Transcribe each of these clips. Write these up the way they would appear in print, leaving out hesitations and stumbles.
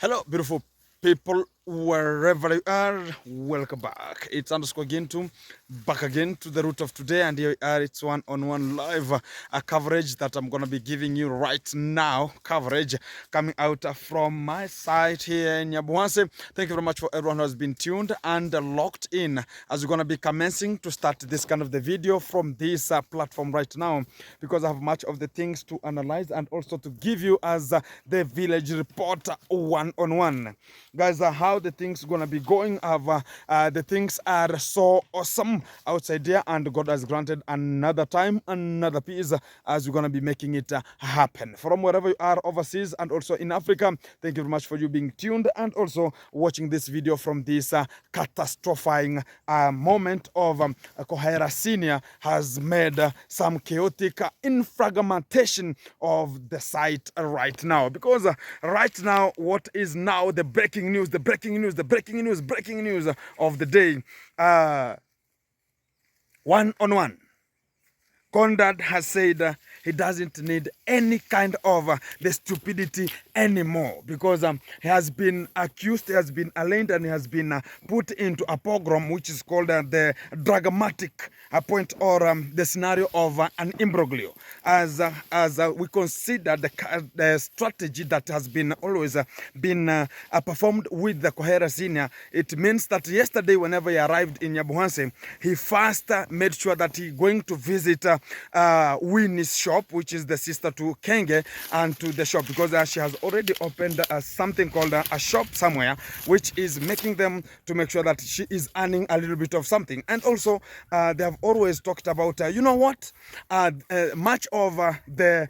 Hello, beautiful people, wherever you are. Welcome back. It's underscore again back again to the root of today, and here we are. It's one-on-one live coverage that I'm gonna be giving you right now. Coverage coming out from my site here in Nyabuhanse. Thank you very much for everyone who has been tuned and locked in as we're gonna be commencing to start this kind of the video from this platform right now, because I have much of the things to analyze and also to give you as the village report one-on-one. Guys, how the things gonna be going. The things are so awesome outside there, and God has granted another time, another piece, as we're gonna be making it happen from wherever you are overseas and also in Africa. Thank you very much for you being tuned and also watching this video from this catastrophizing moment of Kohera Senior has made some chaotic infragmentation of the site right now, because right now what is now the breaking news of the day. One-on-one. Conrad has said he doesn't need any kind of the stupidity anymore, because he has been accused, he has been arraigned, and he has been put into a program which is called the dramatic point, or the scenario of an imbroglio. As we consider the strategy that has been always been performed with the Kohera Senior, it means that yesterday, whenever he arrived in Nyabuhanse, he first made sure that he going to visit Winnie's shop, which is the sister to Kenge, and to the shop, because she has already opened something called a shop somewhere, which is making them to make sure that she is earning a little bit of something. And also they have always talked about you know what, much of the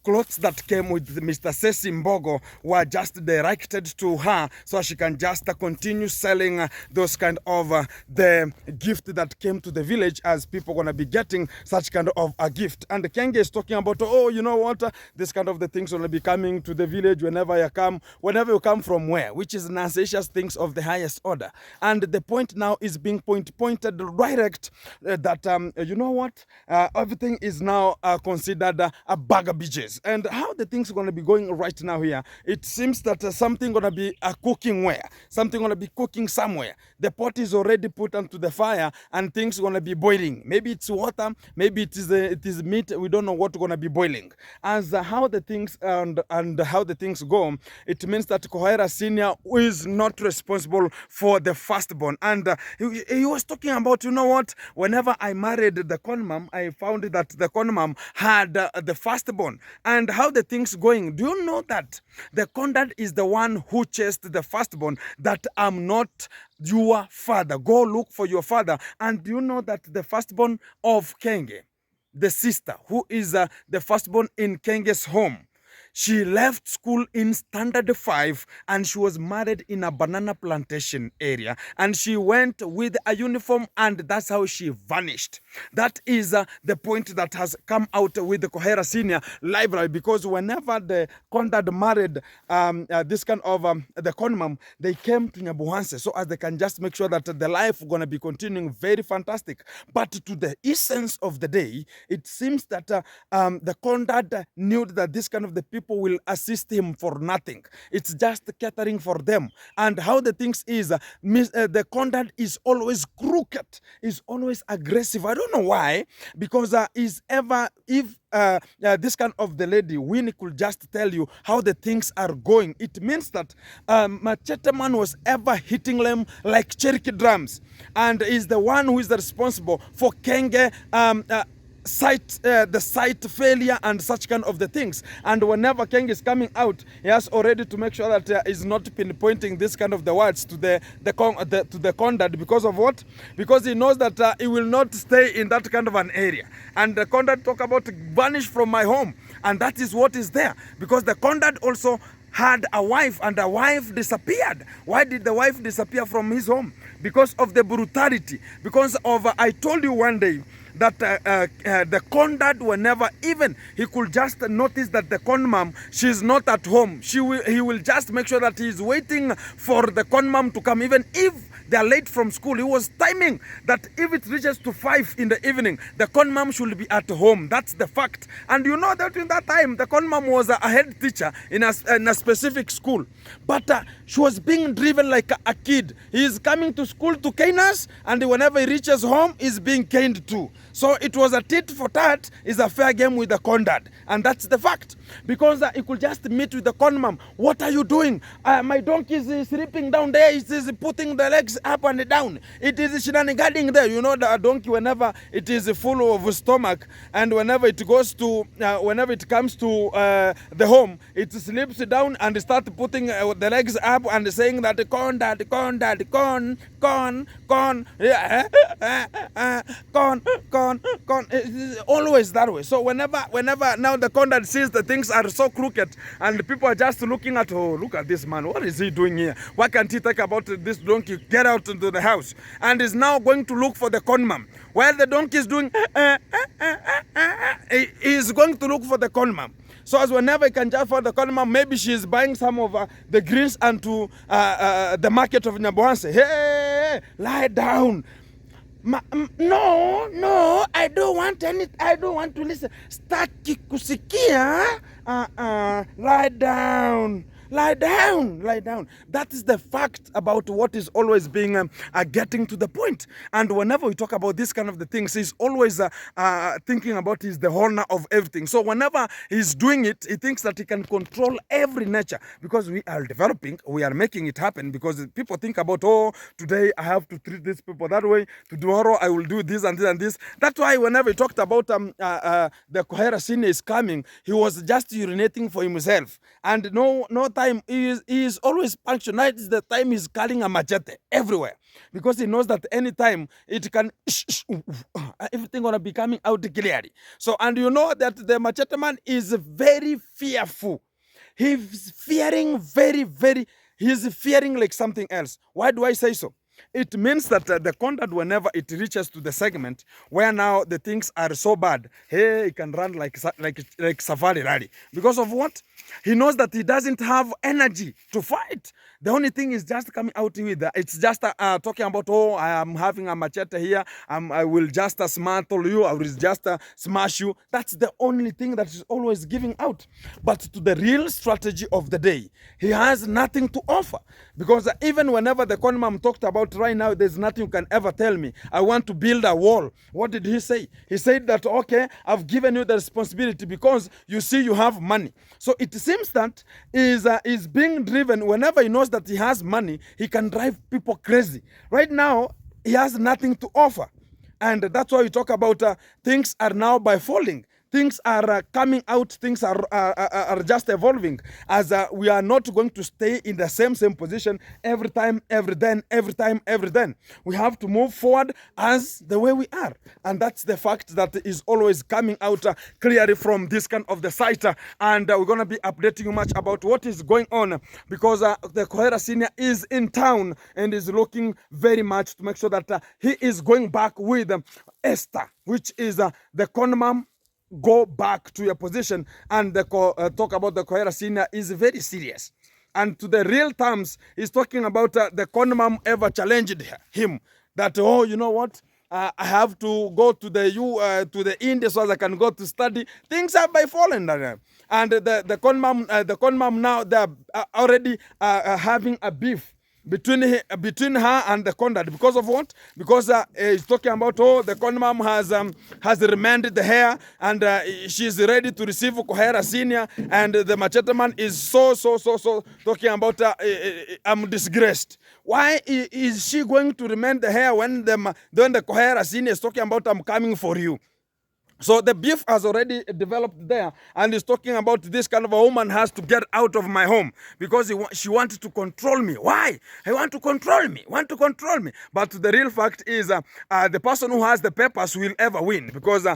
clothes that came with Mr. Sesi Mbogo were just directed to her, so she can just continue selling those kind of the gift that came to the village, as people gonna be getting such kind of a gift. And Kenge is talking about, oh, you know what, this kind of the things will be coming to the village whenever you come from where, which is nonsensical things of the highest order. And the point now is being pointed direct that you know what, everything is now considered a bag of bitches. And how the things are going to be going right now here, it seems that something going to be cooking where, something going to be cooking somewhere. The pot is already put onto the fire and things are going to be boiling. Maybe it's water, maybe it is meat. We don't know what's going to be boiling. As how the things and how the things go, it means that Kohera Senior is not responsible for the firstborn. And he was talking about, you know what, whenever I married the Conmom, I found that the Conmom had the firstborn. And how the things going, do you know that the Conrad is the one who chased the firstborn, that I'm not your father, go look for your father. And do you know that the firstborn of Kenge, the sister who is the firstborn in Kenge's home, she left school in standard 5 and she was married in a banana plantation area, and she went with a uniform, and that's how she vanished. That is the point that has come out with the Kohera Senior library, because whenever the Conrad married this kind of the Conmom, they came to Nyabuhanse so as they can just make sure that the life going to be continuing very fantastic. But to the essence of the day, it seems that the Conrad knew that this kind of the people will assist him for nothing. It's just catering for them. And how the things is, the Conrad is always crooked, is always aggressive. I don't know why, because is ever, if this kind of the lady, Winnie, could just tell you how the things are going, it means that Machete Man was ever hitting them like Cherokee drums, and is the one who is responsible for Kenge the site failure and such kind of the things. And whenever Kenge is coming out, he has already to make sure that he's not pinpointing this kind of the words to the Conrad, because of what? Because he knows that he will not stay in that kind of an area. And the Conrad talk about vanish from my home, and that is what is there, because the Conrad also had a wife, and the wife disappeared. Why did the wife disappear from his home? Because of the brutality. Because of, I told you one day that the Conrad, whenever even he could just notice that the Conmom, she's not at home, he will just make sure that he's waiting for the Conmom to come, even if they are late from school. He was timing that if it reaches to 5 in the evening, the Conmom should be at home. That's the fact. And you know that in that time, the Conmom was a head teacher in a specific school. But she was being driven like a kid. He is coming to school to cane us, and whenever he reaches home, he's being caned too. So it was a tit for tat, is a fair game with the Condad. And that's the fact. Because he could just meet with the Conmom. What are you doing? My donkey is sleeping down there. It is putting the legs up and down. It is shenaniganing there. You know, the donkey, whenever it is full of stomach, and whenever it goes to, whenever it comes to the home, it sleeps down and starts putting the legs up and saying that Condad, Condad, con, yeah, con. It's always that way. So whenever now the Condad sees the things are so crooked and people are just looking at, oh, look at this man, what is he doing here? Why can't he talk about this donkey? Get out into the house. And is now going to look for the Conmom. While the donkey is doing, he is going to look for the Conmom. So as whenever he can just find the Conmom, maybe she is buying some of the greens and to the market of Nyabohanse. Hey, lie down. No, I don't want any. I don't want to listen. Staki kusikia. Lie down. Lie down, lie down. That is the fact about what is always being getting to the point. And whenever we talk about this kind of the things, he's always thinking about is the owner of everything. So whenever he's doing it, he thinks that he can control every nature, because we are developing, we are making it happen, because people think about, oh, today I have to treat these people that way, tomorrow I will do this and this and this. That's why whenever he talked about the Kohera senior is coming, he was just urinating for himself. And no time, he is always punctual. Night is the time he's carrying a machete everywhere, because he knows that any time it can everything gonna be coming out clearly. So, and you know that the machete man is very fearful. He's fearing he's fearing like something else. Why do I say so? It means that the Condad, whenever it reaches to the segment where now the things are so bad, hey, he can run like safari rally. Because of what? He knows that he doesn't have energy to fight. The only thing is just coming out with it's just talking about, oh, I am having a machete here. I will just smartle you. I will just smash you. That's the only thing that is always giving out. But to the real strategy of the day, he has nothing to offer. Because even whenever the Conmom talked about right now, there's nothing you can ever tell me. I want to build a wall. What did he say? He said that, okay, I've given you the responsibility because you see you have money. So it seems that is being driven. Whenever he knows that he has money, he can drive people crazy. Right now, he has nothing to offer. And that's why we talk about things are now by falling. Things are coming out, things are just evolving, as we are not going to stay in the same position every time, every then. We have to move forward as the way we are. And that's the fact that is always coming out clearly from this kind of the site. And we're going to be updating you much about what is going on, because the Kohera senior is in town and is looking very much to make sure that he is going back with Esther, which is the Conmom. Go back to your position, and the talk about the Kohera senior is very serious. And to the real terms, he's talking about the Conmom ever challenged him that, oh, you know what? I have to go to the India so that I can go to study. Things are by falling. And the Conmom now, they're already having a beef between her and the Condad. Because of what? Because he's talking about, oh, the Conmom has remanded the hair, and she's ready to receive Kohera senior, and the machete man is so talking about I'm disgraced. Why is she going to remand the hair when the Kohera senior is talking about I'm coming for you? So the beef has already developed there, and he's talking about this kind of a woman has to get out of my home because she wanted to control me. Why? I want to control me. But the real fact is the person who has the papers will ever win, because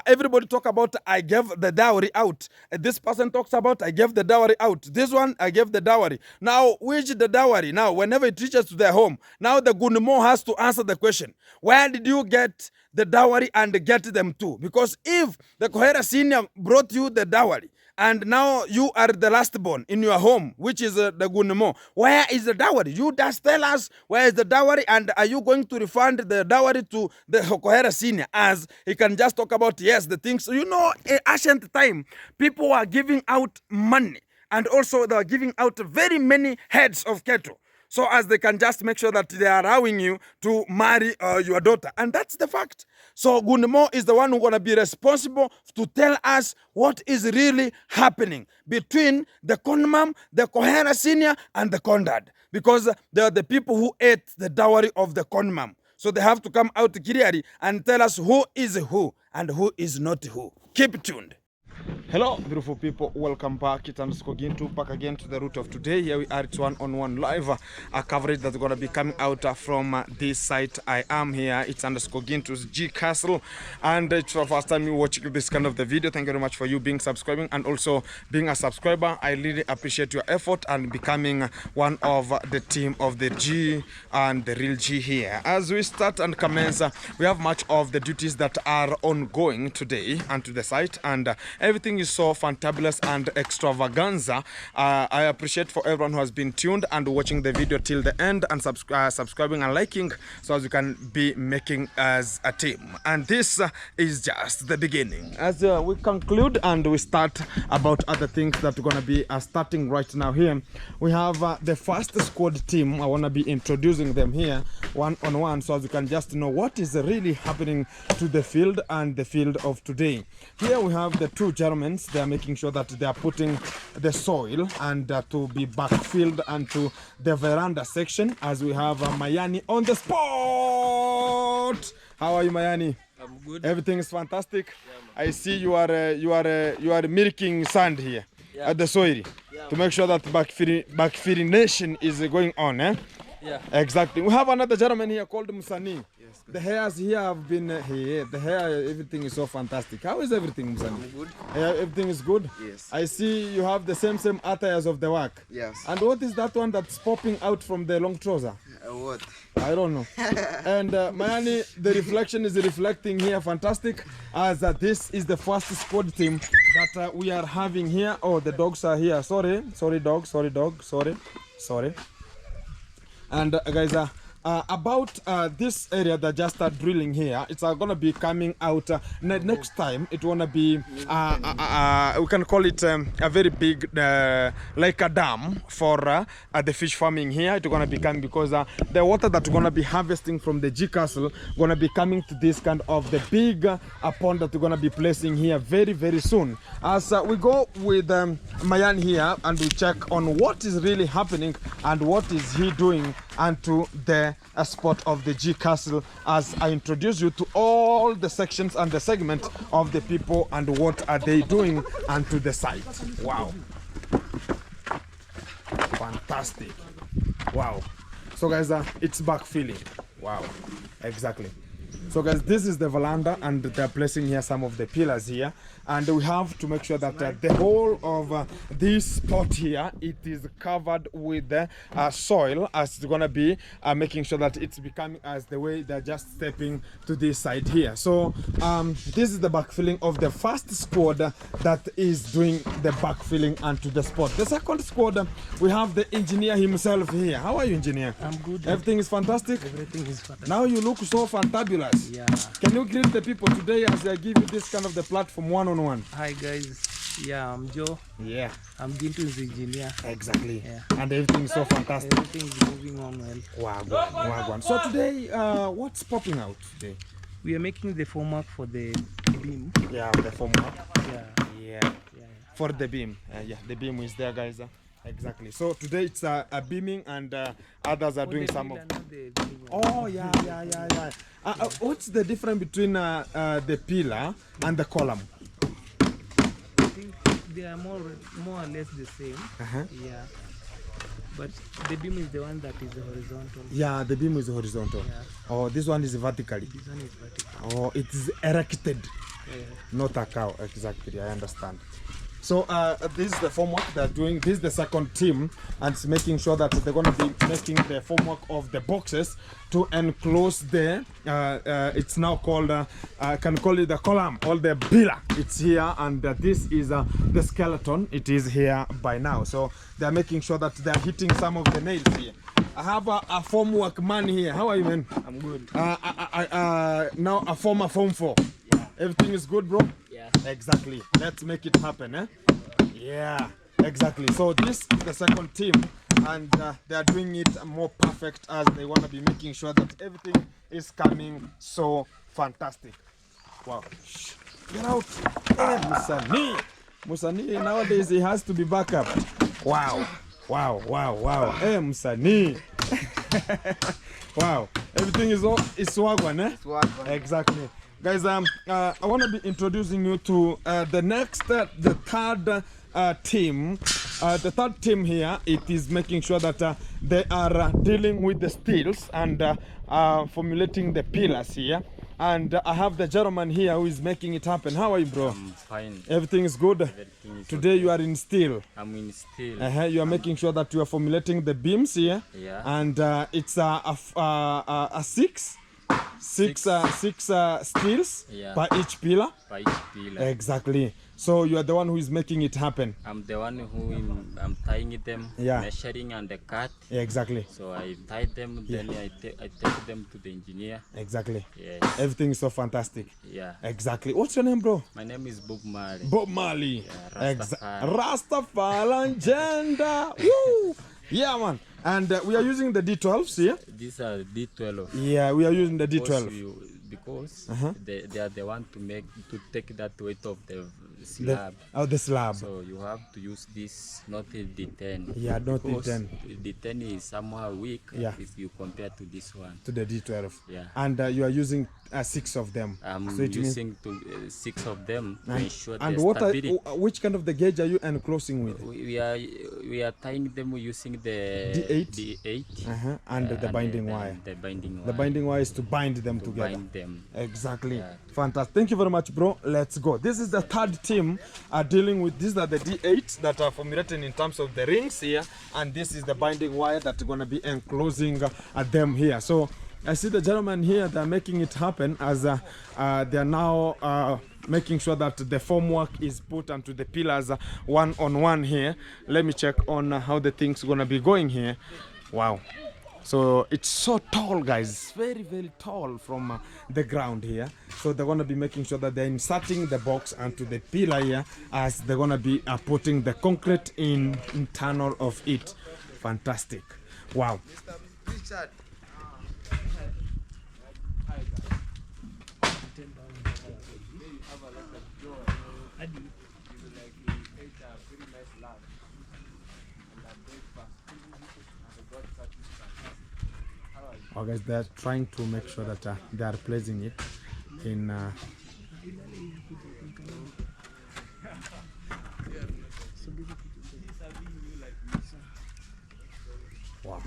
everybody talk about I gave the dowry out. This person talks about I gave the dowry out. This one, I gave the dowry. Now, which the dowry? Now, whenever it reaches to their home, now the Conmom has to answer the question, where did you get the dowry and get them to? Because if the Kohera senior brought you the dowry and now you are the last born in your home, which is the Conmom. Where is the dowry? You just tell us where is the dowry, and are you going to refund the dowry to the Kohera senior, as he can just talk about, yes, the things. You know, in ancient time, people were giving out money, and also they were giving out very many heads of cattle, so as they can just make sure that they are allowing you to marry your daughter. And that's the fact. So Conmom is the one who's going to be responsible to tell us what is really happening between the Conmom, the Kohera senior, and the Condad. Because they are the people who ate the dowry of the Conmom. So they have to come out clearly and tell us who is who and who is not who. Keep tuned. Hello, beautiful people. Welcome back. It's Gintu back again to the root of today. Here we are. It's one-on-one live coverage that's going to be coming out from this site. I am here. It's Gintu's G Castle, and it's the first time you watching this kind of the video. Thank you very much for you being subscribing and also being a subscriber. I really appreciate your effort and becoming one of the team of the G and the real G here. As we start and commence, we have much of the duties that are ongoing today and to the site, and everything is so fantabulous and extravaganza. I appreciate for everyone who has been tuned and watching the video till the end and subscribing and liking, so as you can be making as a team. And this is just the beginning. As we conclude and we start about other things that we're going to be starting right now here, we have the first squad team. I want to be introducing them here one-on-one, so as you can just know what is really happening to the field and the field of today. Here we have the two Germans. They are making sure that they are putting the soil and to be backfilled onto the veranda section, as we have Mayani on the spot. How are you, Mayani? I'm good. Everything is fantastic. Yeah, I see you are milking sand here at the soil to make sure that backfilling is going on. Yeah. Exactly. We have another gentleman here called Musani. Yes, the hairs here have been here. The hair, everything is so fantastic. How is everything, Musani? Good. Everything is good? Yes. I see you have the same attires of the work. Yes. And what is that one that's popping out from the long trouser? What? I don't know. And Mayani, the reflection is reflecting here. Fantastic. As this is the first squad team that we are having here. Oh, the dogs are here. Sorry, dog. Sorry. And guys, about this area that just started drilling here, it's gonna be coming out next time. It wanna be we can call it a very big like a dam for the fish farming here. It's gonna be coming because the water that we're gonna be harvesting from the G Castle gonna be coming to this kind of the big pond that we're gonna be placing here very soon. As we go with Mayan here and we check on what is really happening and what is he doing onto the spot of the G Castle, as I introduce you to all the sections and the segment of the people and what are they doing onto the site. Wow, fantastic. Wow. So guys, it's backfilling. Wow, exactly. So guys, this is the veranda and they're placing here some of the pillars here, and we have to make sure that the whole of this spot here, it is covered with soil, as it's gonna be making sure that it's becoming as the way they're just stepping to this side here. So this is the backfilling of the first squad that is doing the backfilling onto the spot. The second squad, we have the engineer himself here. How are you, engineer? I'm good. Everything is fantastic? Everything is fantastic. Now you look so fantabulous. Yeah. Can you greet the people today as I give you this kind of the platform one-on-one? Hi guys. Yeah, I'm Joe. Yeah. I'm Gintu's engineer. Exactly. Yeah. And everything is so fantastic. Everything is moving on well. Wagwan. So today, what's popping out today? We are making the formwork for the beam. Yeah, the formwork. Yeah. For the beam. Yeah, the beam is there, guys. Exactly. So today it's a beaming, and others are doing some of. Oh yeah. What's the difference between the pillar and the column? I think they are more or less the same. Yeah. But the beam is the one that is horizontal. Yeah, the beam is horizontal. Yeah. Oh, this one is vertically. This one is vertical. Oh, it is erected. Yeah. Not a cow. Exactly, I understand. So this is the formwork they're doing. This is the second team, and it's making sure that they're going to be making the formwork of the boxes to enclose the it's now called I can call it the column or the pillar. It's here, and this is the skeleton. It is here by now, so they're making sure that they're hitting some of the nails here. I have a formwork man here. How are you, man? I'm good. Now a former form 4. Yeah. Everything is good, bro? Yeah. Exactly. Let's make it happen, eh? Yeah, exactly. So this is the second team, and they are doing it more perfect, as they want to be making sure that everything is coming so fantastic. Wow. Shh. Get out. Hey, Musani nowadays he has to be back up. Wow. Hey, Musani. Wow. Everything is swagwan, eh? Swagwan. Exactly. Guys, I want to be introducing you to the third team. The third team here, it is making sure that they are dealing with the steels and formulating the pillars here. And I have the gentleman here who is making it happen. How are you, bro? I'm fine. Everything is good? Everything is Today okay. you are in steel. I'm in steel. You are making sure that you are formulating the beams here. Yeah. And it's a six steels Yeah. per each pillar. By each pillar. Exactly. So you are the one who is making it happen. I'm the one who I'm tying them, Yeah. measuring and the cut. Yeah, exactly. So I tie them, then I take them to the engineer. Exactly. Yes. Everything is so fantastic. Yeah. Exactly. What's your name, bro? My name is Bob Marley. Bob Marley. Yeah, Rastafari. Rastafari gender. Woo! Yeah, man. And we are using the D12s here. These are D12. Yeah, we are using the D12. Because they are the one to take that weight of the slab. The slab. So you have to use this, not the D10. Yeah, not because D10. D10 is somehow weak if you compare to this one. To the D12. Yeah. And you are using 6 of them. I'm So it means- using 6 of them to ensure and the what stability. which kind of the gauge are you enclosing with? We are tying them using the D8? And the binding wire. The binding wire. The binding wire is to bind them to together. bind them. Exactly. Yeah. Fantastic. Thank you very much, bro. Let's go. This is the third team dealing with. These are the D8 that are formulating in terms of the rings here, and this is the binding wire that's going to be enclosing them here. So I see the gentleman here. They're making it happen as they are now making sure that the formwork is put onto the pillars one on one here. Let me check on how the thing's going to be going here. Wow. So it's so tall, guys. It's very, very tall from the ground here. So they're going to be making sure that they're inserting the box onto the pillar here as they're going to be putting the concrete in internal of it. Fantastic. Wow. Oh, guys, they're trying to make sure that they are placing it in. Wow.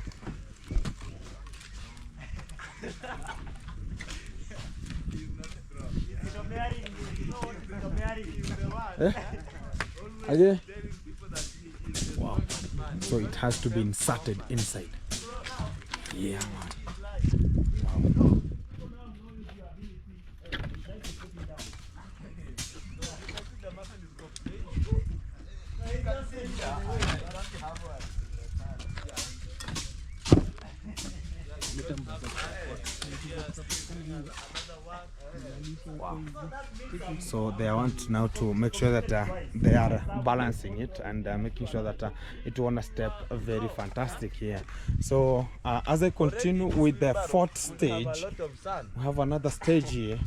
Okay. Wow. So it has to be inserted inside. Yeah, man. Wow. So they want now to make sure that they are balancing it and making sure that it won't step very fantastic here. So as I continue with the fourth stage, we have another stage here.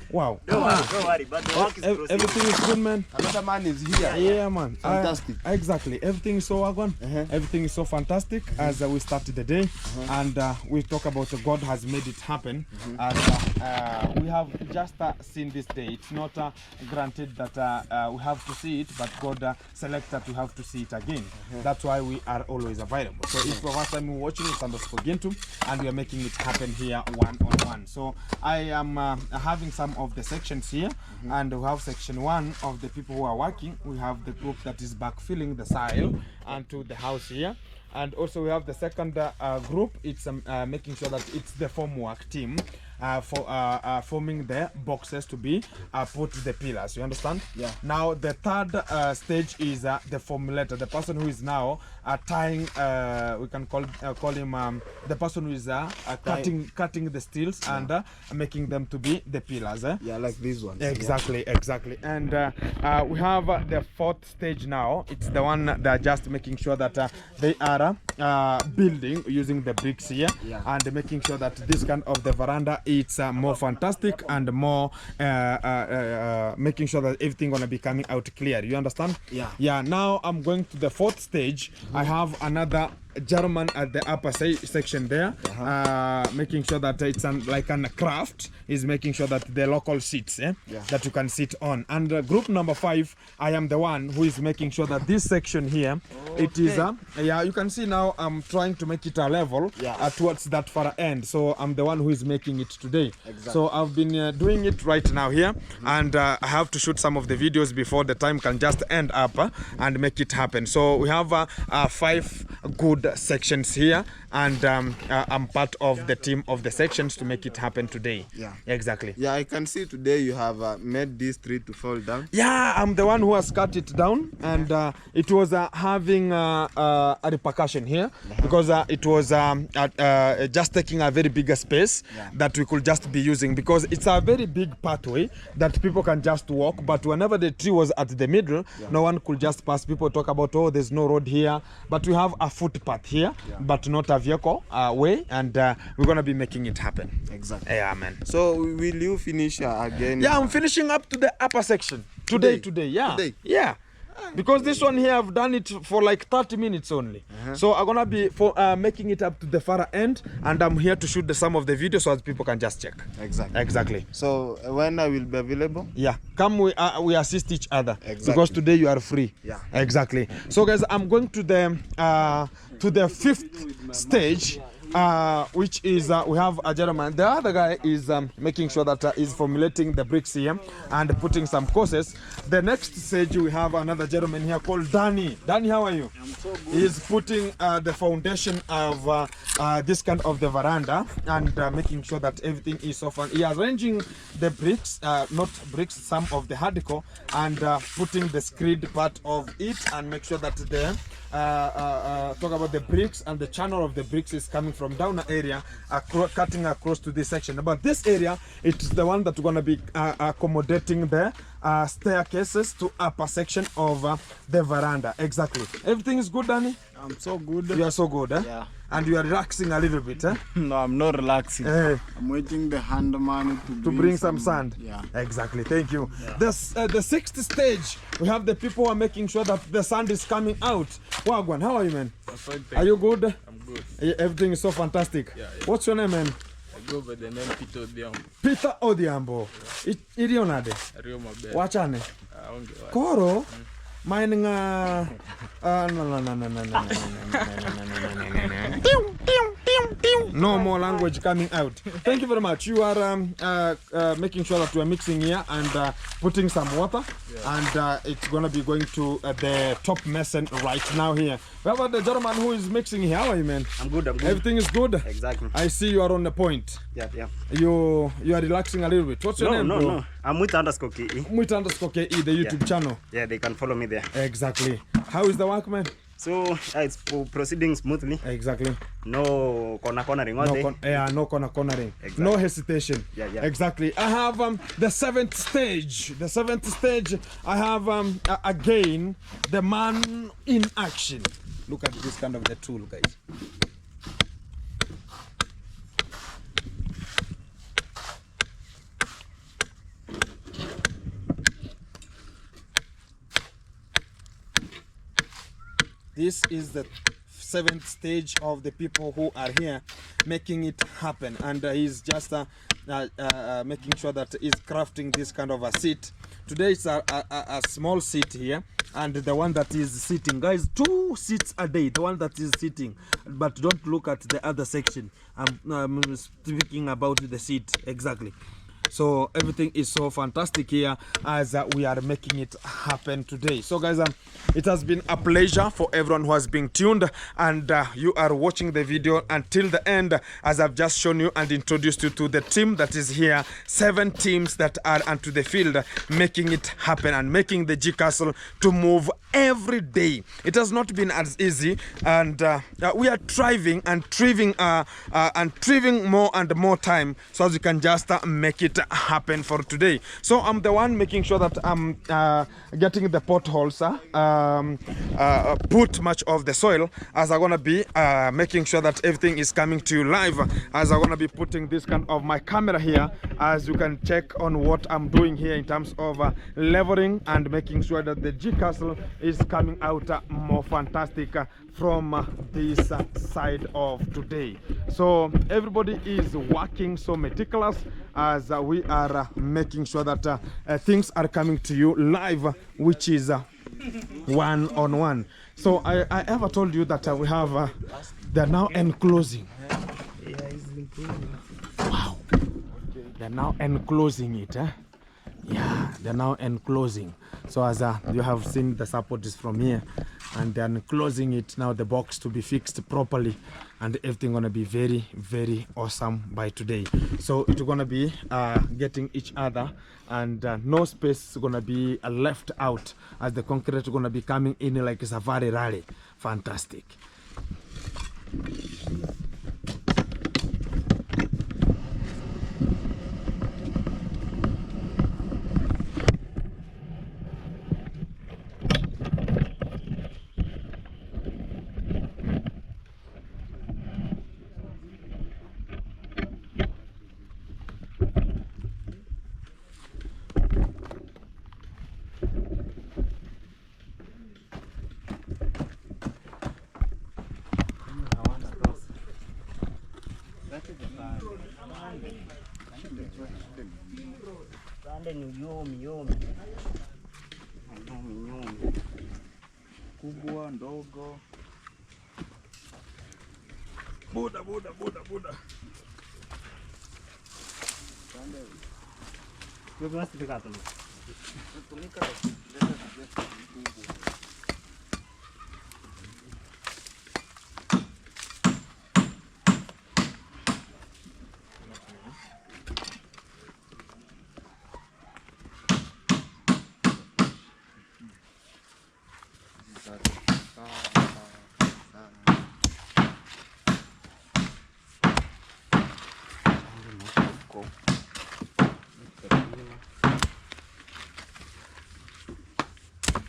Wow. Don't worry, but the work is proceeding. Everything is good, man. Another man is here. Yeah, man. Fantastic. Exactly. Everything is so wagon. Everything is so fantastic as we started the day. And we talk about God has made it happen. And we have just seen this day. It's not granted that we have to see it, but God selected that we have to see it again. That's why we are always available. So if for first time you're watching, it's _Gintu, and we are making it happen here one on one. So I am having some of the sections here, and we have section 1 of the people who are working. We have the group that is backfilling the soil onto the house here, and also we have the second group. It's making sure that it's the formwork team for forming the boxes to be put to the pillars. You understand? Yeah. Now the third stage is the formulator, the person who is now tying. We can call him the person who is cutting the steels and making them to be the pillars. Yeah, like these ones. Exactly, exactly. And we have the fourth stage now. It's the one that are just making sure that they are building using the bricks here, and making sure that this kind of the veranda it's more fantastic and more making sure that everything gonna be coming out clear. You understand? Yeah. Now I'm going to the fourth stage. I have another German at the upper section there, making sure that it's like a craft, is making sure that the local seats that you can sit on. And group number 5, I am the one who is making sure that this section here, it is you can see now I'm trying to make it a level towards that far end. So I'm the one who is making it today. So I've been doing it right now here, and I have to shoot some of the videos before the time can just end up and make it happen. So we have 5 good sections here, and I'm part of the team of the sections to make it happen today. Exactly. Yeah, I can see today you have made these 3 to fall down. Yeah, I'm the one who has cut it down, and it was having a repercussion here because it was just taking a very bigger space that we could just be using, because it's a very big pathway that people can just walk, but whenever the tree was at the middle, no one could just pass. People talk about, oh, there's no road here, but we have a footpath here, but not a vehicle way, and we're gonna be making it happen. Exactly. Yeah, man. So will you finish again? Yeah, I'm finishing up to the upper section today. Yeah, because this one here I've done it for like 30 minutes only. So I'm gonna be making it up to the far end, and I'm here to shoot some of the videos so that people can just check. Exactly. So when I will be available? Yeah, come, we assist each other, because today you are free. Exactly. So guys, I'm going to the 5th stage, which is we have a gentleman. The other guy is making sure that is formulating the bricks here and putting some courses. The next stage we have another gentleman here called Danny. Danny, how are you? I'm so good. He's putting the foundation of this kind of the veranda, and making sure that everything is off. And he is arranging the bricks, not bricks, some of the hardcore, and putting the screed part of it, and make sure that the talk about the bricks, and the channel of the bricks is coming from down the area, cutting across to this section. But this area, it's the one that we're going to be accommodating the staircases to upper section of the veranda. Exactly. Everything is good, Danny? I'm so good. You are so good, eh? Yeah. And you are relaxing a little bit, eh? No, I'm not relaxing. I'm waiting the handman to bring some sand. Yeah. Exactly. Thank you. The 6th stage, we have the people who are making sure that the sand is coming out. Wagwan, how are you, man? Are you good? I'm good. Everything is so fantastic. What's your name, man? I go by the name Peter Odhiambo. Peter Odhiambo. Ilionade. Rio Maber. Wachane. Koro. Mining no. No more language coming out. Thank you very much. You are making sure that we are mixing here and putting some water, and it's gonna be going to the top mason right now here. We have the gentleman who is mixing here. How are you, man? I'm good. Everything is good? Exactly. I see you are on the point. Yeah. You are relaxing a little bit. What's your name, bro? No. I'm with _ KE. With _KE, the YouTube channel. Yeah, they can follow me there. Exactly. How is the work, man? So it's proceeding smoothly. Exactly. No cornering all day. No cornering. Exactly. No hesitation. Yeah. Exactly. I have the 7th stage. The 7th stage, I have again the man in action. Look at this kind of the tool, guys. This is the 7th stage of the people who are here making it happen, and he's just making sure that he's crafting this kind of a seat. Today it's a small seat here, and the one that is sitting, guys, 2 seats a day, the one that is sitting, but don't look at the other section. I'm speaking about the seat. Exactly. So everything is so fantastic here as we are making it happen today. So guys, it has been a pleasure for everyone who has been tuned, and you are watching the video until the end, as I've just shown you and introduced you to the team that is here. 7 teams that are onto the field making it happen and making the G Castle to move every day. It has not been as easy, and we are thriving and thriving more and more time, so as we can just make it happen for today. So I'm the one making sure that I'm getting the potholes put much of the soil, as I'm gonna be making sure that everything is coming to you live, as I'm gonna be putting this kind of my camera here, as you can check on what I'm doing here in terms of leveling and making sure that the G Castle is coming out more fantastic from this side of today. So everybody is working so meticulous, as we are making sure that things are coming to you live, which is one-on-one. So I ever told you that we have they're now enclosing. Yeah, it's improving. Wow, they're now enclosing it. Yeah, they're now enclosing. So as you have seen, the support is from here, and they're enclosing it now, the box to be fixed properly, and everything gonna be very, very awesome by today. So it's gonna be getting each other, and no space is gonna be left out, as the concrete is gonna be coming in like a safari rally. Fantastic. Kubwa, ndogo. Buda, buda, buda, buda.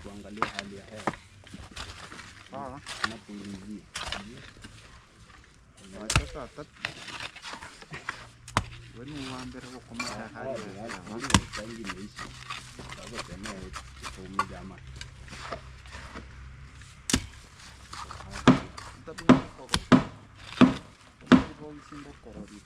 Tuangalie hali ya hewa. Tunapulizia. Sasa tatu. Wewe uambere kwa mara hali ya hewa. Sasa imeisha. Sasa tena tuume jamaa. Tabii kwa. Kwa simbo korori.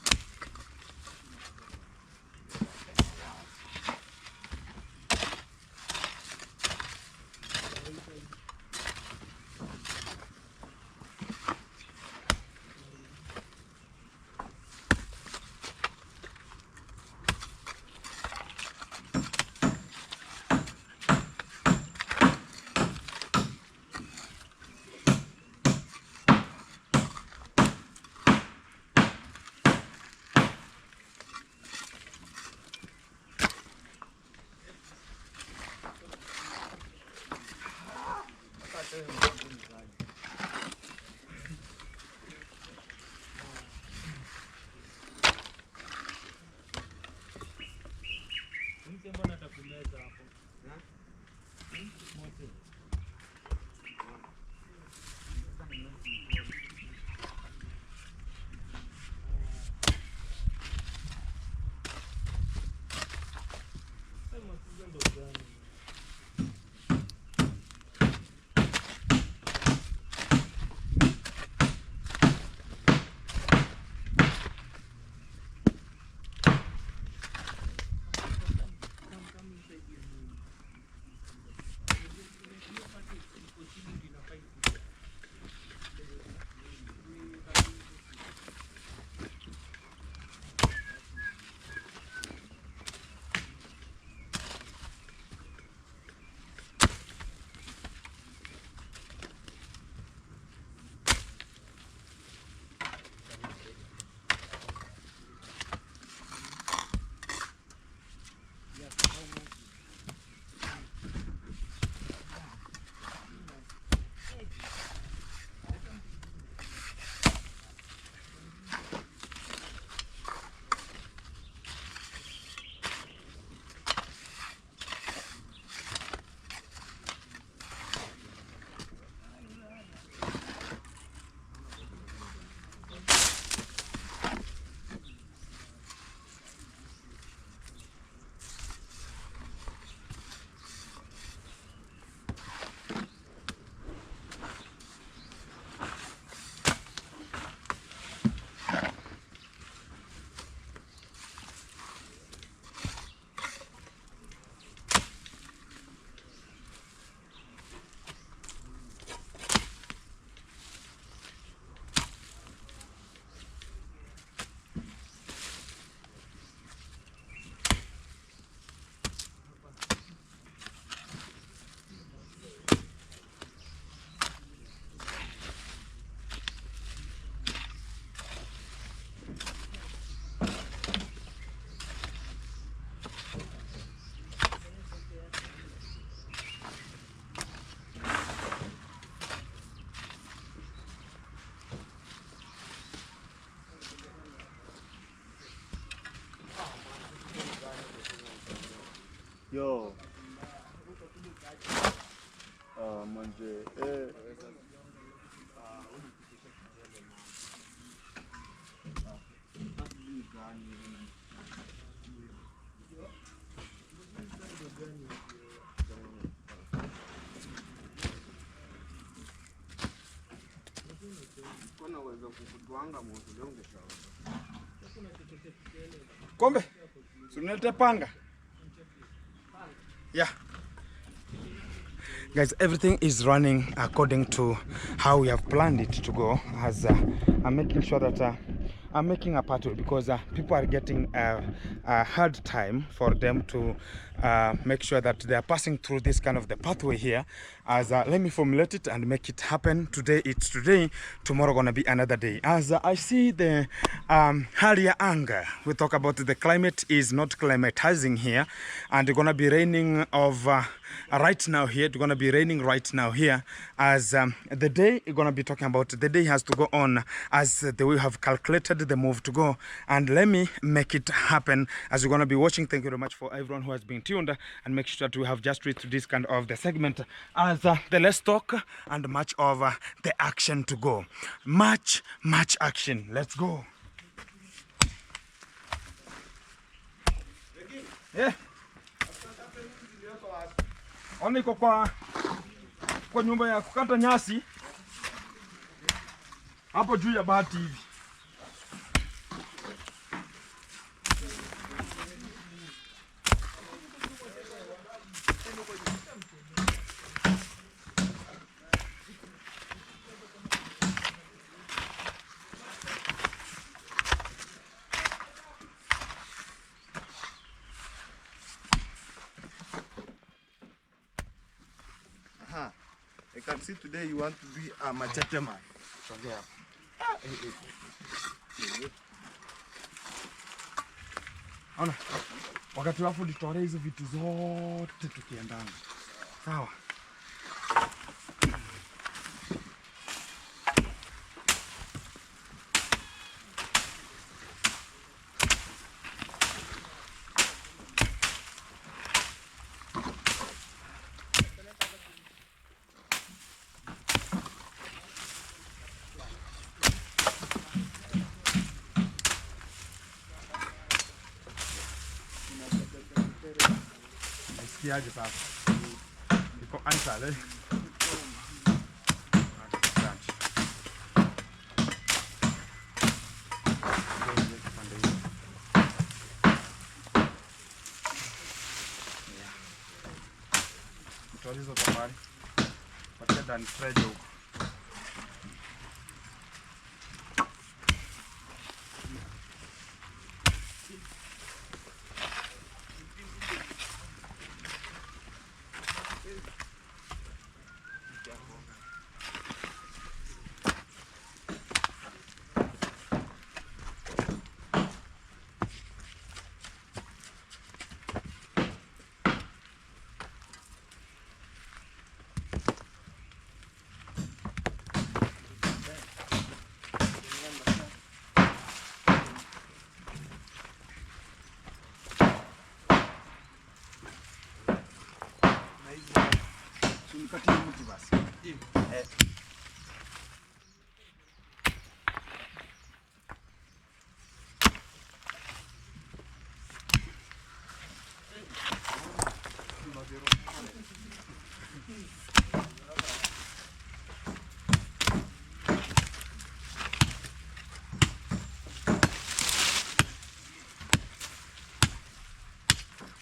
Yo. Manje. Kombe, sunilete panga. Yeah. Guys, everything is running according to how we have planned it to go. As I'm making sure that I'm making a pathway because people are getting a hard time for them to make sure that they are passing through this kind of the pathway here. As let me formulate it and make it happen. Today it's today, tomorrow gonna be another day. As I see the higher anger, we talk about the climate is not climatizing here, and it's gonna be raining of right now here. It's gonna be raining right now here. As the day is gonna be talking about, the day has to go on as the way we have calculated the move to go, and let me make it happen as you're gonna be watching. Thank you very much for everyone who has been tuned, and make sure that we have just reached this kind of the segment as the less talk and much of the action to go. Much action. Let's go. Yeah. Oniko kwa nyumba ya kukata nyasi hapo juu ya bati hivi. I can see today you want to be a machete man. Ona, wakati wafu nitolea hizo vitu zote tukiendana. Sawa. Sikiaje sasa? Iko ansale. Mtolizo tafari. Patia ndani trejo huko. Tunikatie mti basi.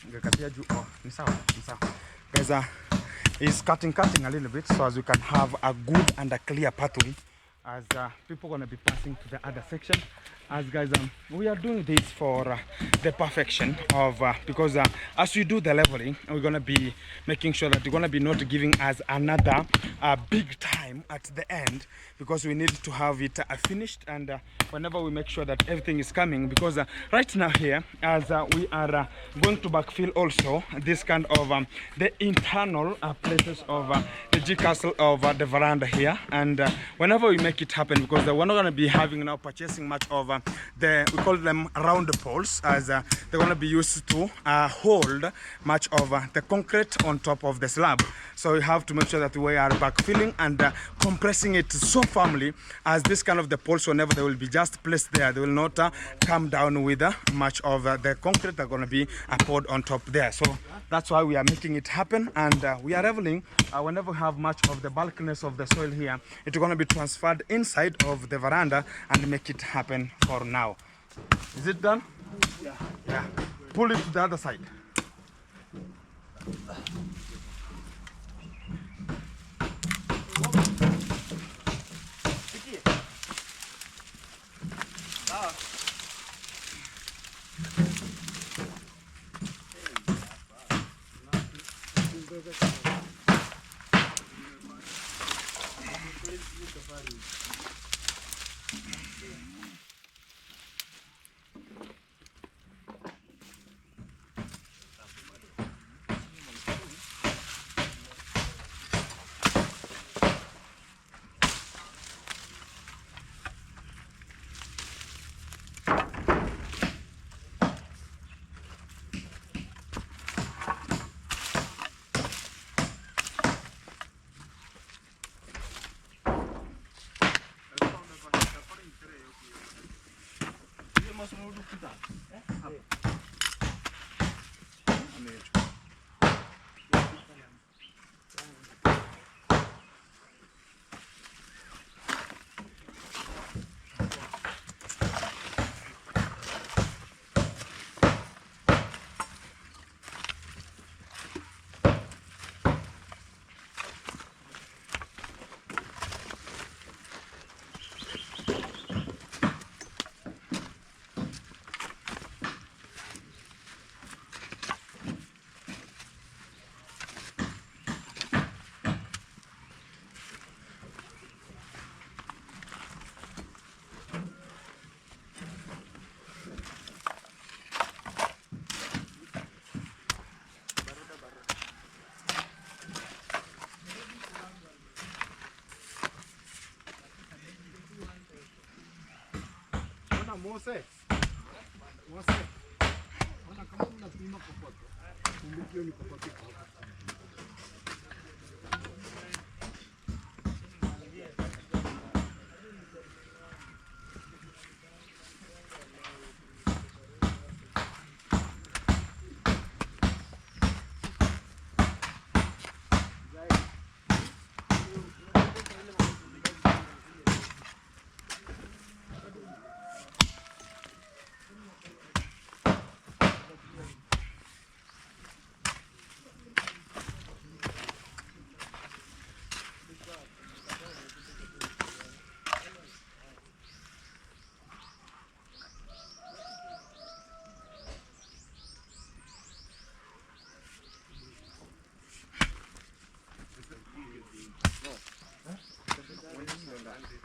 Ngekatia juu. Oh, ni sawa, ni sawa. Guys, is cutting a little bit so as we can have a good and a clear pathway as people gonna be passing to the other section. As guys, we are doing this for the perfection of because as we do the leveling, we're gonna be making sure that we're gonna be not giving us another big time at the end, because we need to have it finished, and whenever we make sure that everything is coming, because right now here as we are going to backfill also this kind of the internal places of the G castle of the veranda here, and whenever we make it happen, because we're not going to be having now purchasing much of we call them round poles, as they're going to be used to hold much of the concrete on top of the slab. So we have to make sure that we are backfilling and compressing it so firmly as this kind of the poles, whenever they will be just placed there, they will not come down with much of the concrete that are going to be poured on top there. So that's why we are making it happen, and we are leveling whenever we have much of the bulkiness of the soil here, it's going to be transferred inside of the veranda and make it happen for now. Is it done? Yeah. Pull it to the other side. Mose. Ona kama unapima kokoto. Kumbuki ni kokoto.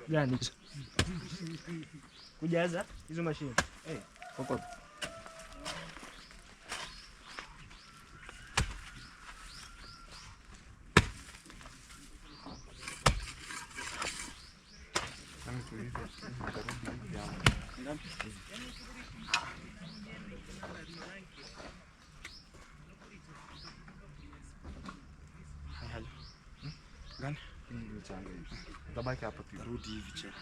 Gani? Kujaza hizo mashine. Kokoto. Gani? Tabaki hapa tu. Rudi hivi chini.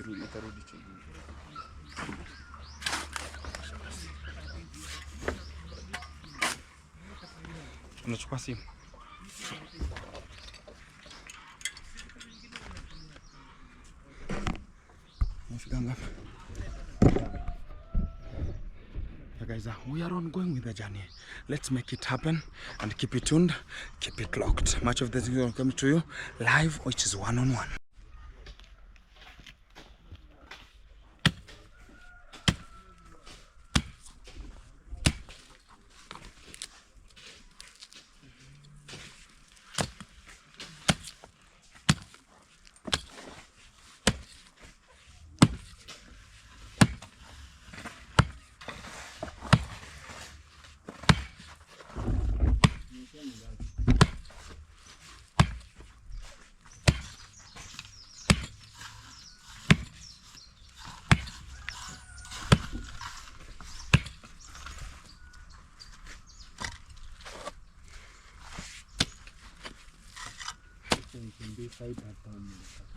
Rudi, itarudi chini. Unachukua simu. Nafika ngapi? Guys, we are on going with the journey. Let's make it happen and keep it tuned, keep it locked. Much of this will come to you live, which is one-on-one. side at home.